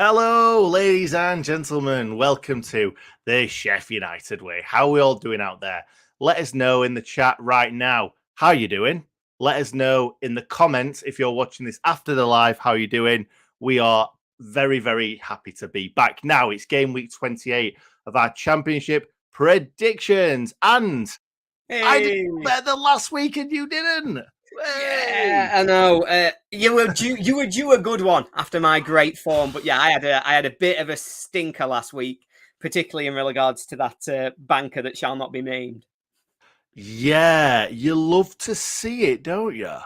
Hello, ladies and gentlemen. Welcome to the Sheffield United way. How are we all doing out there? Let us know in the chat right now. How you doing? Let us know in the comments if you're watching this after the live. How you doing? We are very, very happy to be back. Now it's game week 28 of our championship predictions, and I did Hey, better than last week, and you didn't. yeah, I know. You were due a good one after my great form, but yeah, I had a bit of a stinker last week, particularly in regards to that banker that shall not be named. Yeah, you love to see it, don't you?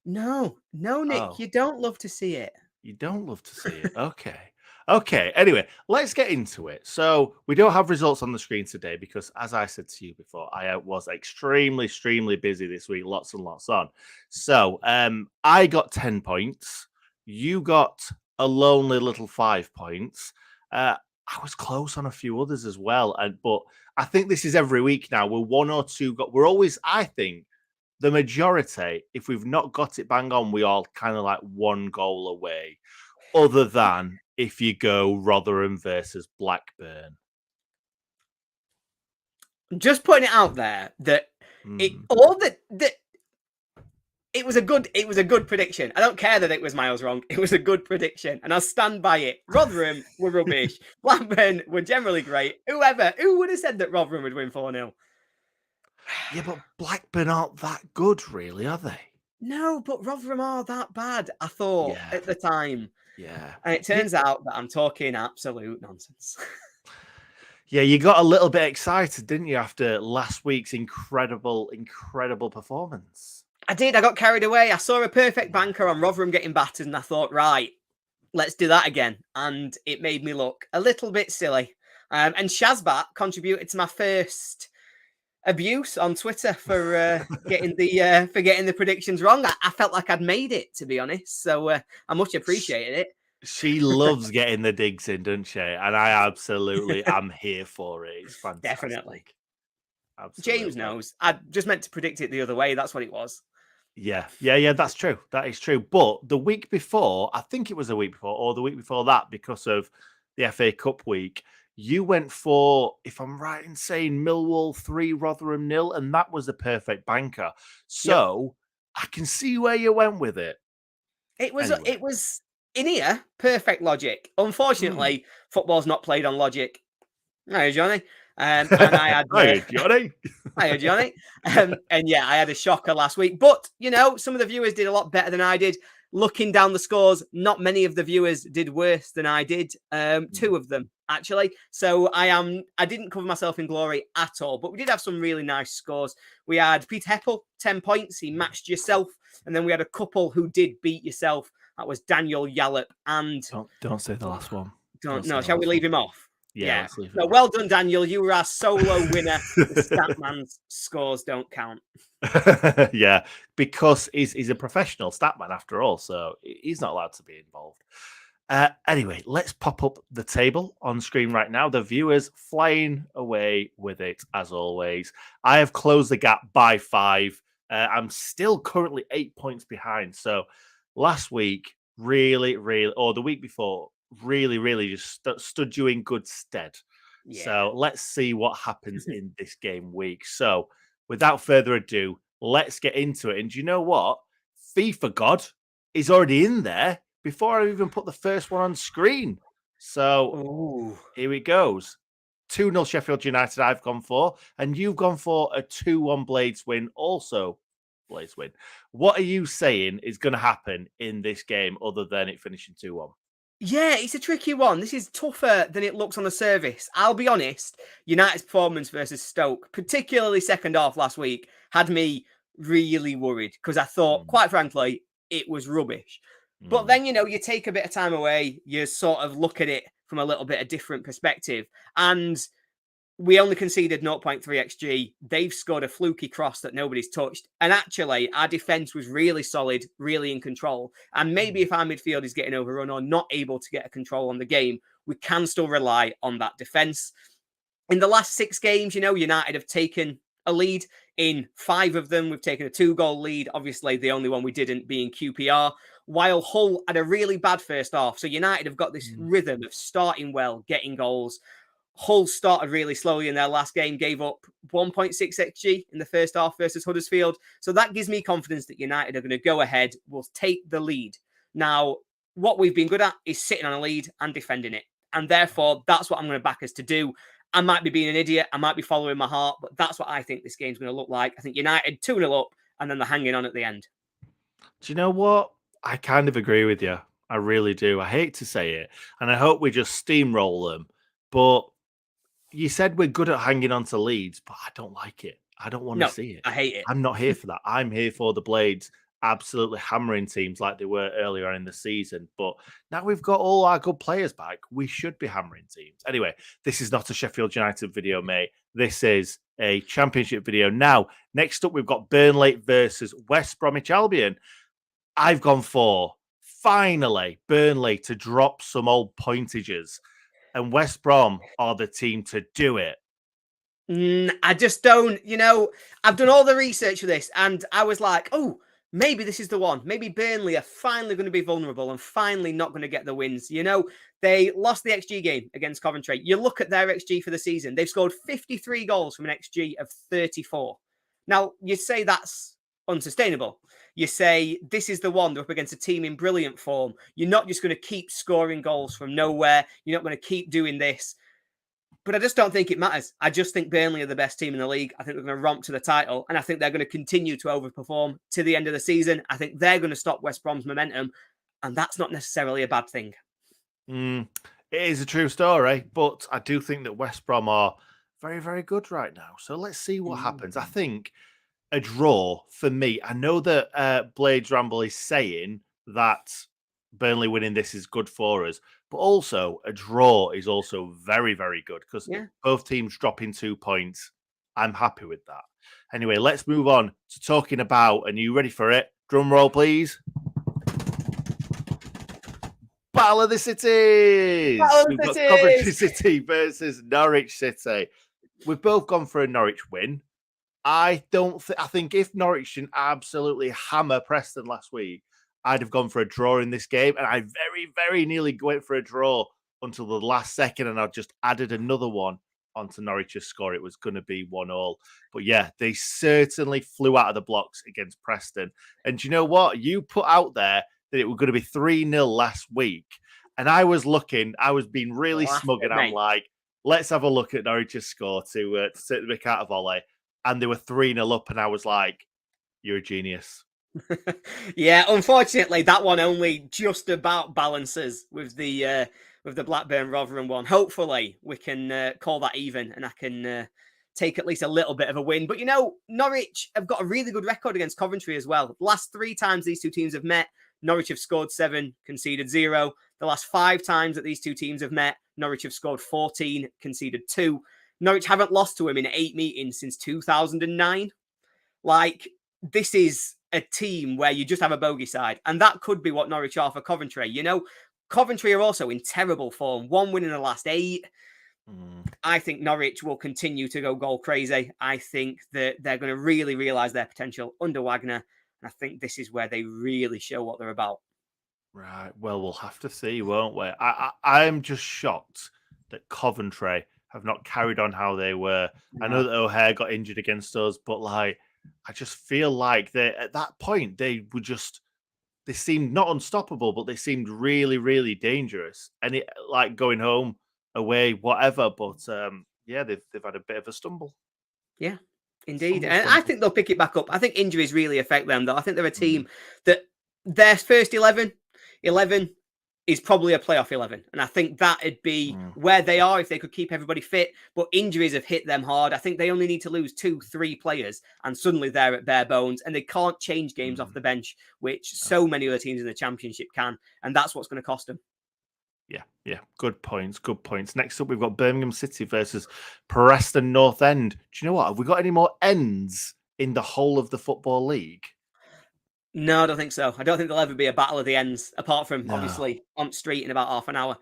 No, Nick, Oh. you don't love to see it. You don't love to see it. Okay. Okay. Anyway, let's get into it. So we don't have results on the screen today because, as I said to you before, I was extremely busy this week, lots and lots on. So I got 10 points. You got a lonely little 5 points. I was close on a few others as well. But I think this is every week now. We're one or two. We're always, I think, the majority, if we've not got it bang on, we are kind of like one goal away, other than if you go Rotherham versus Blackburn. Just putting it out there that it was a good prediction. I don't care that it was miles wrong. It was a good prediction, and I'll stand by it. Rotherham were rubbish. Blackburn were generally great. Who would have said that Rotherham would win 4-0? Yeah, but Blackburn aren't that good, really, are they? No, but Rotherham are that bad, I thought, Yeah. at the time. Yeah. And it turns out that I'm talking absolute nonsense. Yeah, you got a little bit excited, didn't you, after last week's incredible performance? I did. I got carried away. I saw a perfect banker on Rotherham getting battered, and I thought, right, let's do that again. And it made me look a little bit silly. And Shazbat contributed to my first abuse on Twitter for getting the predictions wrong. I felt like I'd made it, to be honest. So I much appreciated it. She loves getting the digs in, doesn't she? And I absolutely am here for it. It's fantastic. Definitely. Absolutely. James knows. I just meant to predict it the other way. That's what it was. Yeah, that's true. That is true. But the week before, I think it was the week before, or the week before that, because of the FA Cup week, you went for, if I'm right in saying, Millwall 3, Rotherham 0, and that was the perfect banker. So I can see where you went with it. It was in here, perfect logic. Unfortunately, football's not played on logic. No, Johnny. And I had Hiya, Johnny. Hiya, Johnny. And yeah, I had a shocker last week. But, some of the viewers did a lot better than I did. Looking down the scores, not many of the viewers did worse than I did. Two of them, actually. So I didn't cover myself in glory at all. But we did have some really nice scores. We had Peter Heppel, 10 points. He matched yourself. And then we had a couple who did beat yourself. That was Daniel Yallop and... Don't say the last one. Shall we leave him off? Yeah. So well done, Daniel. You were our solo winner. The Statman's scores don't count. Yeah, because he's a professional statman after all, so he's not allowed to be involved. Anyway, let's pop up the table on screen right now. The viewers flying away with it, as always. I have closed the gap by 5. I'm still currently 8 points behind. So last week, really, or the week before, really just stood you in good stead. Yeah. So let's see what happens in this game week. So without further ado, let's get into it. And do you know what? FIFA God is already in there before I even put the first one on screen. So Here it goes. 2-0 Sheffield United I've gone for, and you've gone for a 2-1 Blades win also. Blades win. What are you saying is going to happen in this game other than it finishing 2-1? Yeah, it's a tricky one. This is tougher than it looks on the surface. I'll be honest, United's performance versus Stoke, particularly second half last week, had me really worried because I thought, quite frankly, it was rubbish. But then, you take a bit of time away, you sort of look at it from a little bit of different perspective. And we only conceded 0.3 XG. They've scored a fluky cross that nobody's touched. And actually, our defence was really solid, really in control. And maybe if our midfield is getting overrun or not able to get a control on the game, we can still rely on that defence. In the last 6 games, United have taken a lead. In 5 of them, we've taken a 2-goal lead. Obviously, the only one we didn't being QPR. While Hull had a really bad first half. So United have got this rhythm of starting well, getting goals. Hull started really slowly in their last game, gave up 1.6 XG in the first half versus Huddersfield. So that gives me confidence that United are going to go ahead, will take the lead. Now, what we've been good at is sitting on a lead and defending it. And therefore, that's what I'm going to back us to do. I might be being an idiot. I might be following my heart, but that's what I think this game's going to look like. I think United 2-0 up, and then they're hanging on at the end. Do you know what? I kind of agree with you. I really do. I hate to say it, and I hope we just steamroll them. But you said we're good at hanging on to leads, but I don't like it. I don't want to see it. I hate it. I'm not here for that. I'm here for the Blades absolutely hammering teams like they were earlier on in the season. But now we've got all our good players back. We should be hammering teams. Anyway, this is not a Sheffield United video, mate. This is a Championship video. Now, next up, we've got Burnley versus West Bromwich Albion. I've gone for, finally, Burnley to drop some old pointages. And West Brom are the team to do it. I just don't, I've done all the research for this and I was like, oh, maybe this is the one. Maybe Burnley are finally going to be vulnerable and finally not going to get the wins. They lost the XG game against Coventry. You look at their XG for the season, they've scored 53 goals from an XG of 34. Now, you say that's unsustainable. You say this is the one, they're up against a team in brilliant form. You're not just going to keep scoring goals from nowhere. You're not going to keep doing this. But I just don't think it matters. I just think Burnley are the best team in the league. I think they're going to romp to the title. And I think they're going to continue to overperform to the end of the season. I think they're going to stop West Brom's momentum. And that's not necessarily a bad thing. It is a true story. But I do think that West Brom are very, very good right now. So let's see what happens. I think a draw for me. I know that Blades Ramble is saying that Burnley winning this is good for us. But also, a draw is also very, very good because both teams dropping 2 points. I'm happy with that. Anyway, let's move on to talking about, and you ready for it? Drum roll, please. Battle of the Cities! We've got Coventry City versus Norwich City. We've both gone for a Norwich win. I think if Norwich didn't absolutely hammer Preston last week, I'd have gone for a draw in this game, and I very, very nearly went for a draw until the last second, and I just added another one onto Norwich's score. It was going to be 1-1. But yeah, they certainly flew out of the blocks against Preston. And do you know what? You put out there that it was going to be 3-0 last week, and I was being really smug, and I'm like, let's have a look at Norwich's score to take the mick out of Ollie. And they were 3-0 up, and I was like, you're a genius. Yeah, unfortunately, that one only just about balances with the Blackburn Rotherham one. Hopefully, we can call that even, and I can take at least a little bit of a win. But Norwich have got a really good record against Coventry as well. Last 3 times these two teams have met, Norwich have scored 7, conceded 0. The last 5 times that these two teams have met, Norwich have scored 14, conceded 2. Norwich haven't lost to him in 8 meetings since 2009. This is a team where you just have a bogey side. And that could be what Norwich are for Coventry. Coventry are also in terrible form. 1 win in the last 8. I think Norwich will continue to go goal crazy. I think that they're going to really realise their potential under Wagner. And I think this is where they really show what they're about. Right. Well, we'll have to see, won't we? I'm just shocked that Coventry have not carried on how they were. I know that O'Hare got injured against us, but I just feel like at that point they seemed not unstoppable, but they seemed really, really dangerous. And it going home, away, whatever. But they've had a bit of a stumble. Yeah, indeed. And I think they'll pick it back up. I think injuries really affect them, though. I think they're a team that their first 11 is probably a playoff 11. And I think that'd be where they are if they could keep everybody fit. But injuries have hit them hard. I think they only need to lose 2-3 players and suddenly they're at bare bones and they can't change games off the bench, which so many other teams in the Championship can. And that's what's going to cost them. Yeah. Good points. Next up, we've got Birmingham City versus Preston North End. Do you know what? Have we got any more ends in the whole of the Football League? No, I don't think so. I don't think there'll ever be a battle of the ends, apart from obviously on street in about half an hour.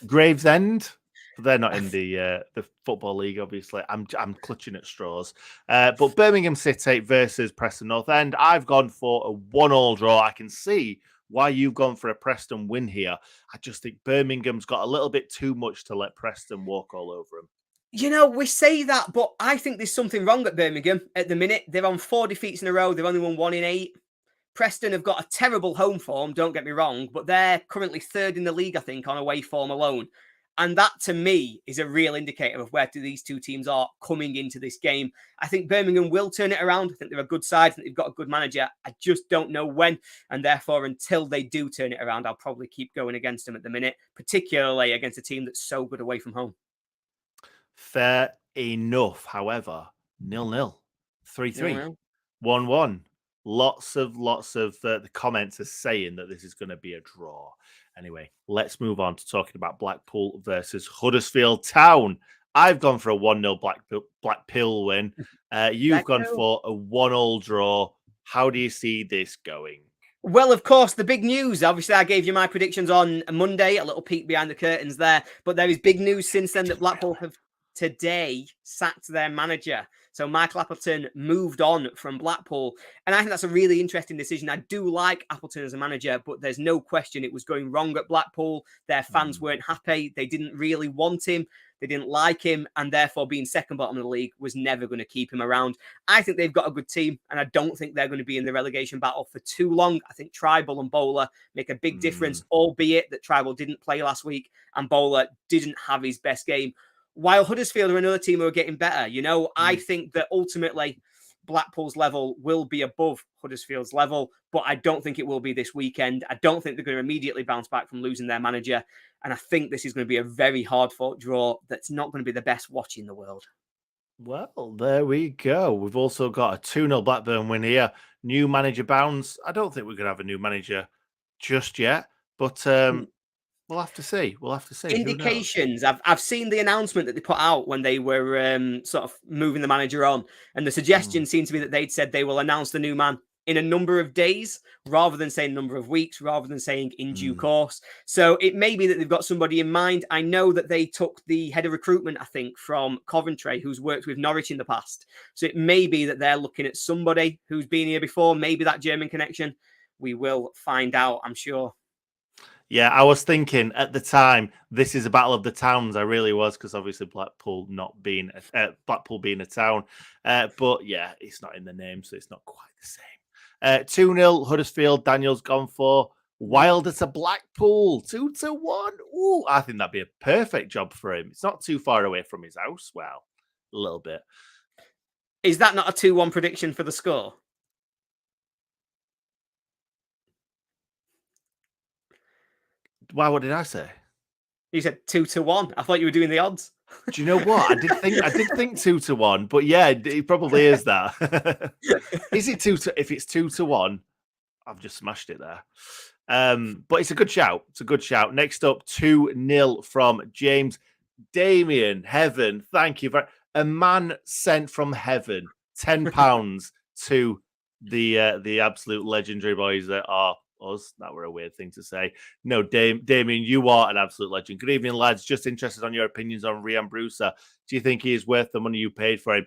Gravesend. But they're not in the Football League, obviously. I'm clutching at straws. But Birmingham City versus Preston North End. I've gone for a 1-1 draw. I can see why you've gone for a Preston win here. I just think Birmingham's got a little bit too much to let Preston walk all over them. You know, we say that, but I think there's something wrong at Birmingham at the minute. They're on 4 defeats in a row. They've only won 1 in 8. Preston have got a terrible home form, don't get me wrong, but they're currently 3rd in the league, I think, on away form alone. And that, to me, is a real indicator of where these two teams are coming into this game. I think Birmingham will turn it around. I think they're a good side. I think they've got a good manager. I just don't know when. And therefore, until they do turn it around, I'll probably keep going against them at the minute, particularly against a team that's so good away from home. Fair enough. However, 0-0, 3-3, 1-1. Lots of the comments are saying that this is going to be a draw. Anyway, let's move on to talking about Blackpool versus Huddersfield Town. I've gone for a 1-0 Blackpool win. You've gone for a 1-1 draw. How do you see this going? Well, of course, the big news. Obviously, I gave you my predictions on Monday, a little peek behind the curtains there. But there is big news since then that Blackpool have today sacked their manager. So Michael Appleton moved on from Blackpool. And I think that's a really interesting decision. I do like Appleton as a manager, but there's no question it was going wrong at Blackpool. Their fans weren't happy. They didn't really want him. They didn't like him. And therefore, being second bottom of the league was never going to keep him around. I think they've got a good team, and I don't think they're going to be in the relegation battle for too long. I think Tribal and Bowler make a big difference, albeit that Tribal didn't play last week and Bowler didn't have his best game. While Huddersfield are another team who are getting better, you know, I think that ultimately Blackpool's level will be above Huddersfield's level, but I don't think it will be this weekend. I don't think they're going to immediately bounce back from losing their manager. And I think this is going to be a very hard-fought draw that's not going to be the best watch in the world. Well, there we go. We've also got a 2-0 Blackburn win here. New manager bounds. I don't think we're going to have a new manager just yet, but we'll have to see. We'll have to see. Indications. I've seen the announcement that they put out when they were sort of moving the manager on, and the suggestion seemed to be that they'd said they will announce the new man in a number of days, rather than saying number of weeks, rather than saying in due course. So it may be that they've got somebody in mind. I know that they took the head of recruitment, I think, from Coventry, who's worked with Norwich in the past. So it may be that they're looking at somebody who's been here before, maybe that German connection. We will find out, I'm sure. Yeah, I was thinking at the time, this is a battle of the towns. I really was, because obviously Blackpool being a town. But yeah, it's not in the name, so it's not quite the same. 2-0 Huddersfield. Daniel's gone for Wilder to Blackpool. 2-1. Ooh, I think that'd be a perfect job for him. It's not too far away from his house. Well, a little bit. Is that not a 2-1 prediction for the score? Wow, what did I say? You said 2-1. I thought you were doing the odds. Do you know what? I did think 2-1, but yeah, it probably is that. Is it 2 to? If it's 2-1, I've just smashed it there. But it's a good shout. It's a good shout. Next up, 2-0 from James. Damien, heaven, thank you very. A man sent from heaven £10 to the absolute legendary boys that are us. That were a weird thing to say. No, Damien, you are an absolute legend. Good evening, lads. Just interested on your opinions on Rhian Brewster. Do you think he is worth the money you paid for him?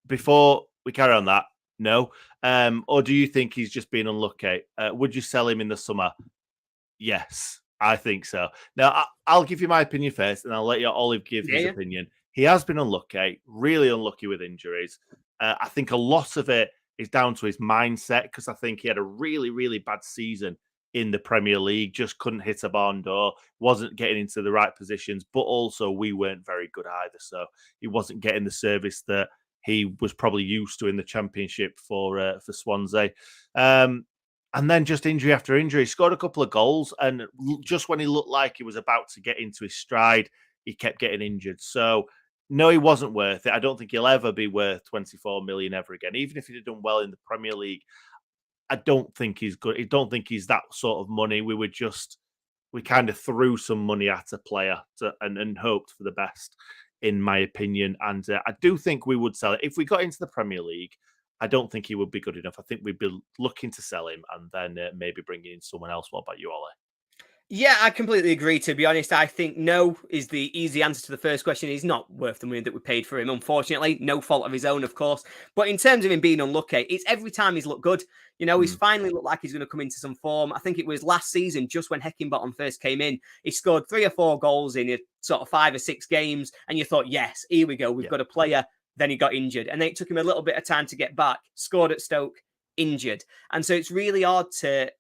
Before we carry on that, no. Or do you think he's just been unlucky? Would you sell him in the summer? Yes, I think so. Now, I'll give you my opinion first, and I'll let you Olive give his opinion. He has been unlucky, really unlucky with injuries. I think a lot of it is down to his mindset, because I think he had a really, really bad season in the Premier League, just couldn't hit a barn door, wasn't getting into the right positions, but also we weren't very good either. So he wasn't getting the service that he was probably used to in the Championship for Swansea. And then just injury after injury, he scored a couple of goals, and just when he looked like he was about to get into his stride, he kept getting injured. So no, he wasn't worth it. I don't think he'll ever be worth 24 million ever again. Even if he'd done well in the Premier League, I don't think he's good. I don't think he's that sort of money. We kind of threw some money at a player and hoped for the best, in my opinion. And I do think we would sell it. If we got into the Premier League, I don't think he would be good enough. I think we'd be looking to sell him and then maybe bringing in someone else. What about you, Ollie? Yeah, I completely agree. To be honest, I think no is the easy answer to the first question. He's not worth the money that we paid for him, unfortunately. No fault of his own, of course. But in terms of him being unlucky, it's every time he's looked good. You know, he's finally looked like he's going to come into some form. I think it was last season, just when Heckingbottom first came in, he scored 3 or 4 goals in sort of 5 or 6 games. And you thought, yes, here we go. We've got a player. Then he got injured. And then it took him a little bit of time to get back. Scored at Stoke, injured. And so it's really hard to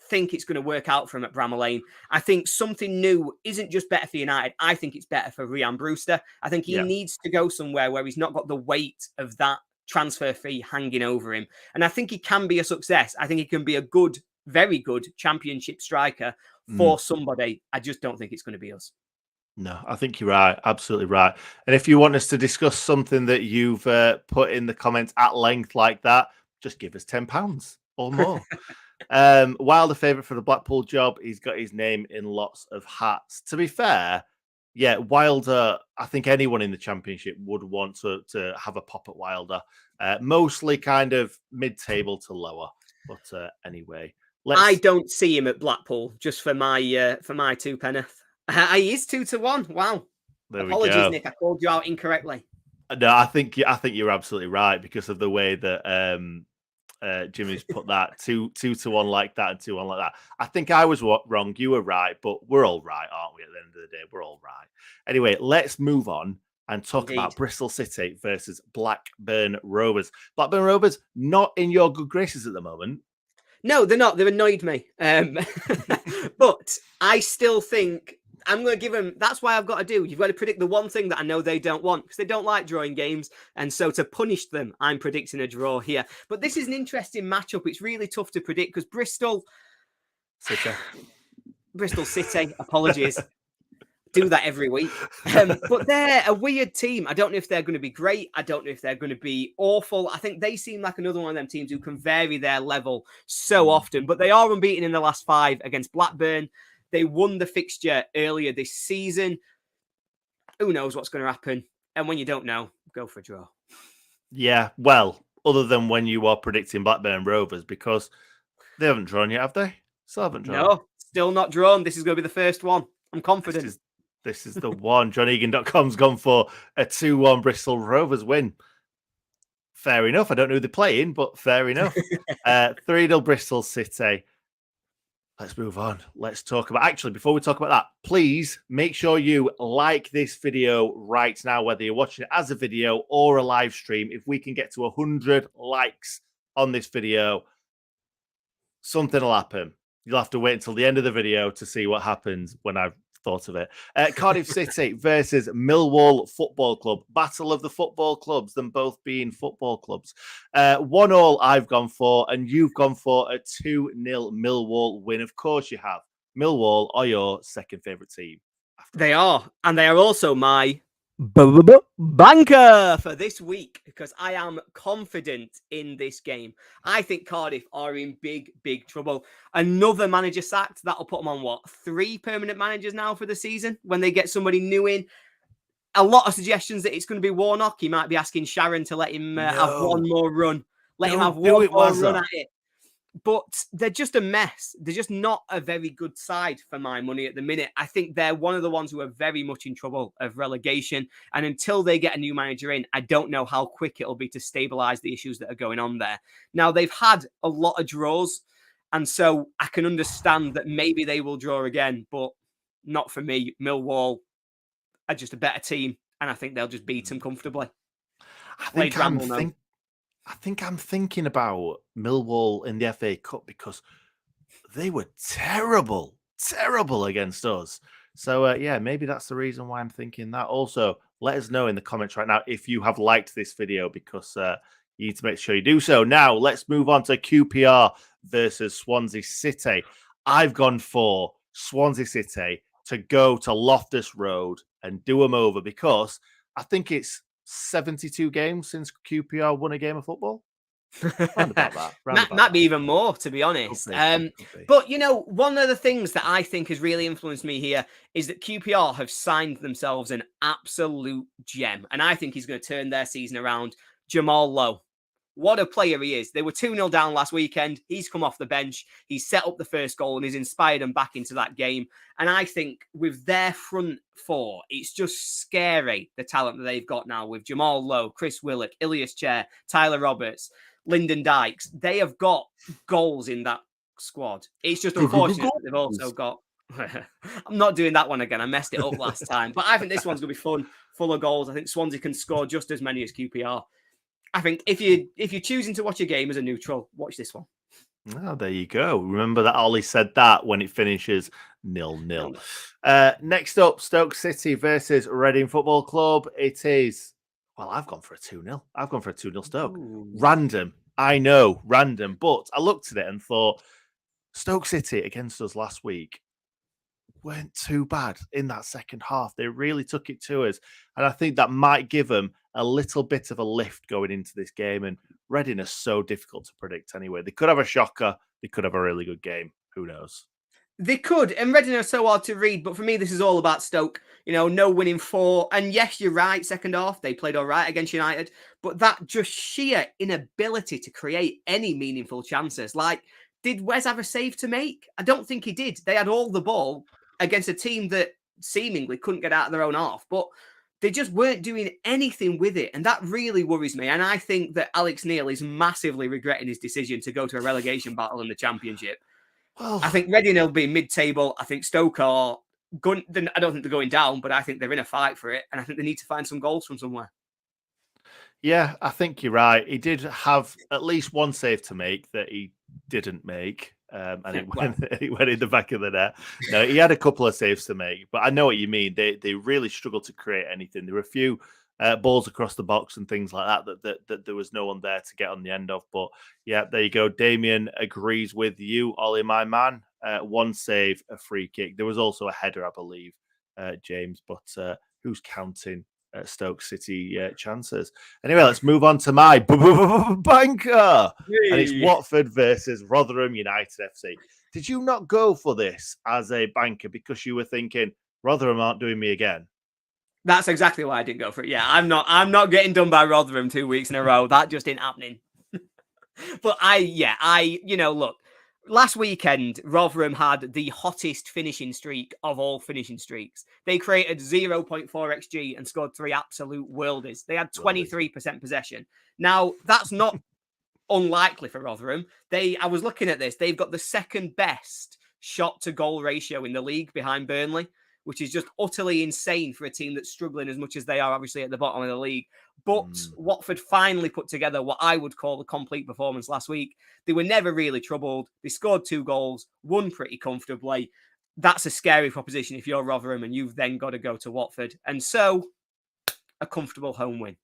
think it's going to work out for him at Bramall Lane. I think something new isn't just better for United. I think it's better for Rhian Brewster. I think he needs to go somewhere where he's not got the weight of that transfer fee hanging over him. And I think he can be a success. I think he can be a good, very good championship striker for somebody. I just don't think it's going to be us. No, I think you're right. Absolutely right. And if you want us to discuss something that you've put in the comments at length like that, just give us £10 or more. Wilder favourite for the Blackpool job. He's got his name in lots of hats. To be fair, yeah, Wilder, I think anyone in the Championship would want to have a pop at Wilder. Mostly kind of mid-table to lower. But anyway. I don't see him at Blackpool, just for my 2 penneth. He is 2-1. Wow. There Apologies, we go. Nick. I called you out incorrectly. No, I think you're absolutely right because of the way that Jimmy's put that 2-1 like that and 2-1 like that. I think I was wrong. You were right, but we're all right, aren't we? At the end of the day, we're all right. Anyway, let's move on and talk about Bristol City versus Blackburn Rovers. Blackburn Rovers not in your good graces at the moment. No, they're not. They've annoyed me. But I still think I'm going to give them. That's why I've got to do. You've got to predict the one thing that I know they don't want because they don't like drawing games. And so to punish them, I'm predicting a draw here. But this is an interesting matchup. It's really tough to predict because Bristol City, apologies. Do that every week. But they're a weird team. I don't know if they're going to be great. I don't know if they're going to be awful. I think they seem like another one of them teams who can vary their level so often. But they are unbeaten in the last 5 against Blackburn. They won the fixture earlier this season. Who knows what's going to happen? And when you don't know, go for a draw. Yeah, well, other than when you are predicting Blackburn Rovers, because they haven't drawn yet, have they? Still haven't drawn. No, still not drawn. This is going to be the first one. I'm confident. This is the one. JohnEgan.com's gone for a 2-1 Bristol Rovers win. Fair enough. I don't know who they're playing, but fair enough. 3-0 Bristol City. Let's move on. Let's talk about... Actually, before we talk about that, please make sure you like this video right now, whether you're watching it as a video or a live stream. If we can get to 100 likes on this video, something will happen. You'll have to wait until the end of the video to see what happens when I've thought of it. Cardiff City versus Millwall Football Club. Battle of the football clubs, them both being football clubs. 1-1 I've gone for, and you've gone for a 2-0 Millwall win. Of course you have. Millwall are your second favourite team. They are. And they are also my banker for this week because I am confident in this game. I think Cardiff are in big, big trouble. Another manager sacked. That'll put them on, 3 permanent managers now for the season when they get somebody new in. A lot of suggestions that it's going to be Warnock. He might be asking Sharon to let him have one more run. Let him have one more run at it. But they're just a mess. They're just not a very good side for my money at the minute. I think they're one of the ones who are very much in trouble of relegation. And until they get a new manager in, I don't know how quick it'll be to stabilise the issues that are going on there. Now, they've had a lot of draws. And so I can understand that maybe they will draw again, but not for me. Millwall are just a better team. And I think they'll just beat them comfortably. I think I'm thinking about Millwall in the FA Cup because they were terrible against us. So, yeah, maybe that's the reason why I'm thinking that. Also, let us know in the comments right now if you have liked this video because you need to make sure you do so. Now, let's move on to QPR versus Swansea City. I've gone for Swansea City to go to Loftus Road and do them over because I think it's 72 games since QPR won a game of football. Round about that. Might be even more, to be honest. But, you know, one of the things that I think has really influenced me here is that QPR have signed themselves an absolute gem. And I think he's going to turn their season around. Jamal Lowe. what a player he is. They were 2-0 down last weekend. He's come off the bench. He's set up the first goal and he's inspired them back into that game. And I think with their front four, it's just scary, the talent that they've got now with Jamal Lowe, Chris Willock, Ilias Chair, Tyler Roberts, Lyndon Dykes. They have got goals in that squad. It's just unfortunate that they've also got... I'm not doing that one again. I messed it up last time. But I think this one's going to be fun, full of goals. I think Swansea can score just as many as QPR. I think if you're choosing to watch a game as a neutral, watch this one. Oh, there you go. Remember that Ollie said that when it finishes 0-0. Next up, Stoke City versus Reading Football Club. It is, well, I've gone for a 2-0. I've gone for a 2-0 Stoke. Ooh. Random. I know, random. But I looked at it and thought, Stoke City against us last week weren't too bad in that second half. They really took it to us. And I think that might give them a little bit of a lift going into this game. And Reading is so difficult to predict anyway. They could have a shocker. They could have a really good game. Who knows? They could. And Reading are so hard to read. But for me, this is all about Stoke. You know, no winning 4. And yes, you're right. Second half, they played all right against United. But that just sheer inability to create any meaningful chances. Like, did Wes have a save to make? I don't think he did. They had all the ball against a team that seemingly couldn't get out of their own half, but they just weren't doing anything with it. And that really worries me. And I think that Alex Neil is massively regretting his decision to go to a relegation battle in the Championship. Oh. I think Reading will be mid-table. I think Stoke are going, I don't think they're going down, but I think they're in a fight for it. And I think they need to find some goals from somewhere. Yeah, I think you're right. He did have at least one save to make that he didn't make. And it went in the back of the net. No, he had a couple of saves to make, but I know what you mean. They really struggled to create anything. There were a few balls across the box and things like that there was no one there to get on the end of. But yeah, there you go. Damien agrees with you, Ollie, my man. One save, a free kick. There was also a header, I believe, James. But who's counting Stoke City chances? Anyway, let's move on to my banker. Hey. And it's Watford versus Rotherham United FC. Did you not go for this as a banker because you were thinking Rotherham aren't doing me again? That's exactly why I didn't go for it. Yeah, I'm not getting done by Rotherham 2 weeks in a row. That just ain't happening. But look, last weekend, Rotherham had the hottest finishing streak of all finishing streaks. They created 0.4 XG and scored 3 absolute worldies. They had 23% possession. Now, that's not unlikely for Rotherham. I was looking at this. They've got the second best shot to goal ratio in the league behind Burnley, which is just utterly insane for a team that's struggling as much as they are, obviously, at the bottom of the league. But Watford finally put together what I would call a complete performance last week. They were never really troubled. They scored 2 goals, won pretty comfortably. That's a scary proposition if you're Rotherham and you've then got to go to Watford. And so, a comfortable home win.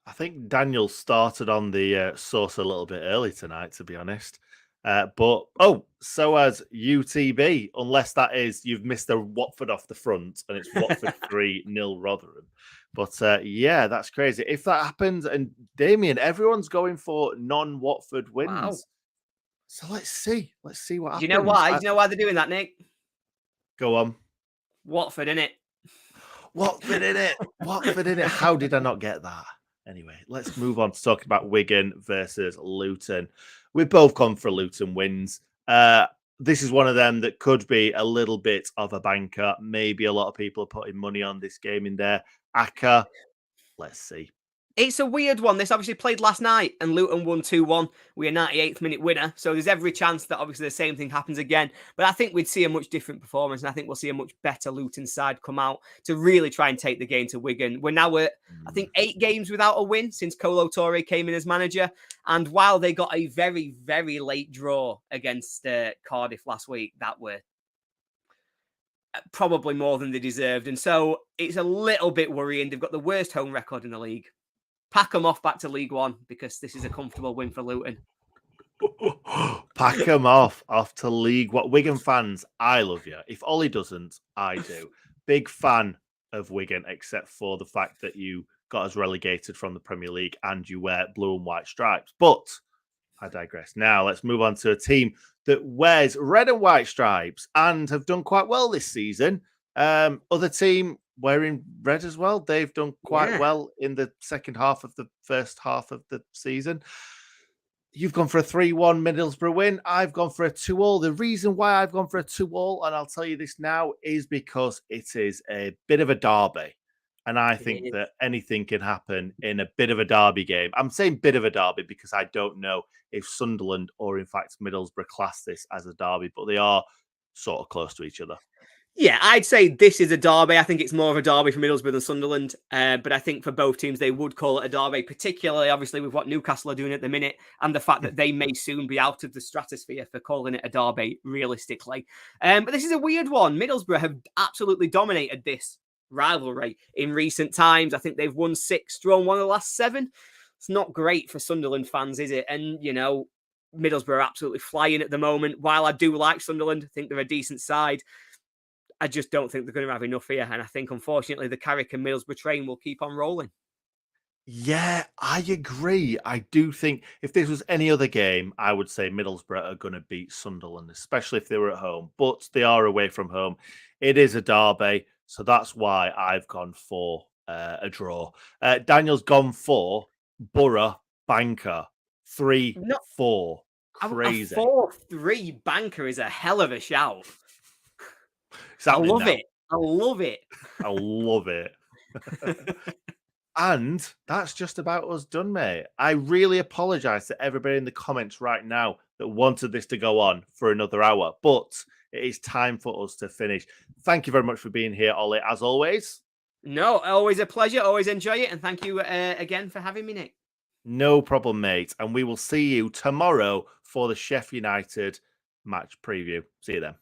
I think Daniel started on the sauce a little bit early tonight, to be honest. So has UTB, unless that is you've missed a Watford off the front and it's Watford 3-0 Rotherham. But yeah, that's crazy. If that happens, and Damien, everyone's going for non-Watford wins. Wow. So let's see what happens. Do you know why? Do you know why they're doing that, Nick? Go on. Watford, innit? Watford, innit? Watford, innit? How did I not get that? Anyway, let's move on to talk about Wigan versus Luton. We've both gone for Luton wins. This is one of them that could be a little bit of a banker. Maybe a lot of people are putting money on this game in there. Aka, let's see. It's a weird one. This obviously played last night and Luton won 2-1. We're a 98th minute winner. So there's every chance that obviously the same thing happens again. But I think we'd see a much different performance. And I think we'll see a much better Luton side come out to really try and take the game to Wigan. We're now at, I think, 8 games without a win since Kolo Touré came in as manager. And while they got a very, very late draw against Cardiff last week, that were probably more than they deserved. And so it's a little bit worrying. They've got the worst home record in the league. Pack them off back to League One because this is a comfortable win for Luton. Pack them off to League One. Wigan fans, I love you. If Ollie doesn't, I do. Big fan of Wigan, except for the fact that you got us relegated from the Premier League and you wear blue and white stripes. But I digress. Now let's move on to a team that wears red and white stripes and have done quite well this season. Other team wearing red as well. They've done quite Yeah. well in the second half of the first half of the season. You've gone for a 3-1 Middlesbrough win. I've gone for a 2-2. The reason why I've gone for a 2-2, and I'll tell you this now, is because it is a bit of a derby. And I think that anything can happen in a bit of a derby game. I'm saying bit of a derby because I don't know if Sunderland or, in fact, Middlesbrough class this as a derby, but they are sort of close to each other. Yeah, I'd say this is a derby. I think it's more of a derby for Middlesbrough than Sunderland. But I think for both teams, they would call it a derby, particularly, obviously, with what Newcastle are doing at the minute and the fact that they may soon be out of the stratosphere for calling it a derby, realistically. But this is a weird one. Middlesbrough have absolutely dominated this rivalry in recent times. I think they've won 6, drawn 1 of the last 7. It's not great for Sunderland fans, is it? And, you know, Middlesbrough are absolutely flying at the moment. While I do like Sunderland, I think they're a decent side, I just don't think they're going to have enough here. And I think, unfortunately, the Carrick and Middlesbrough train will keep on rolling. Yeah, I agree. I do think if this was any other game, I would say Middlesbrough are going to beat Sunderland, especially if they were at home. But they are away from home. It is a derby. So that's why I've gone for a draw. Daniel's gone for Borough Banker 3-4. Crazy. A 4-3 banker is a hell of a shout. I love it. I love it. I love it. And that's just about us done, mate. I really apologise to everybody in the comments right now that wanted this to go on for another hour, but it is time for us to finish. Thank you very much for being here, Ollie, as always. No, always a pleasure. Always enjoy it. And thank you again for having me, Nick. No problem, mate. And we will see you tomorrow for the Sheffield United match preview. See you then.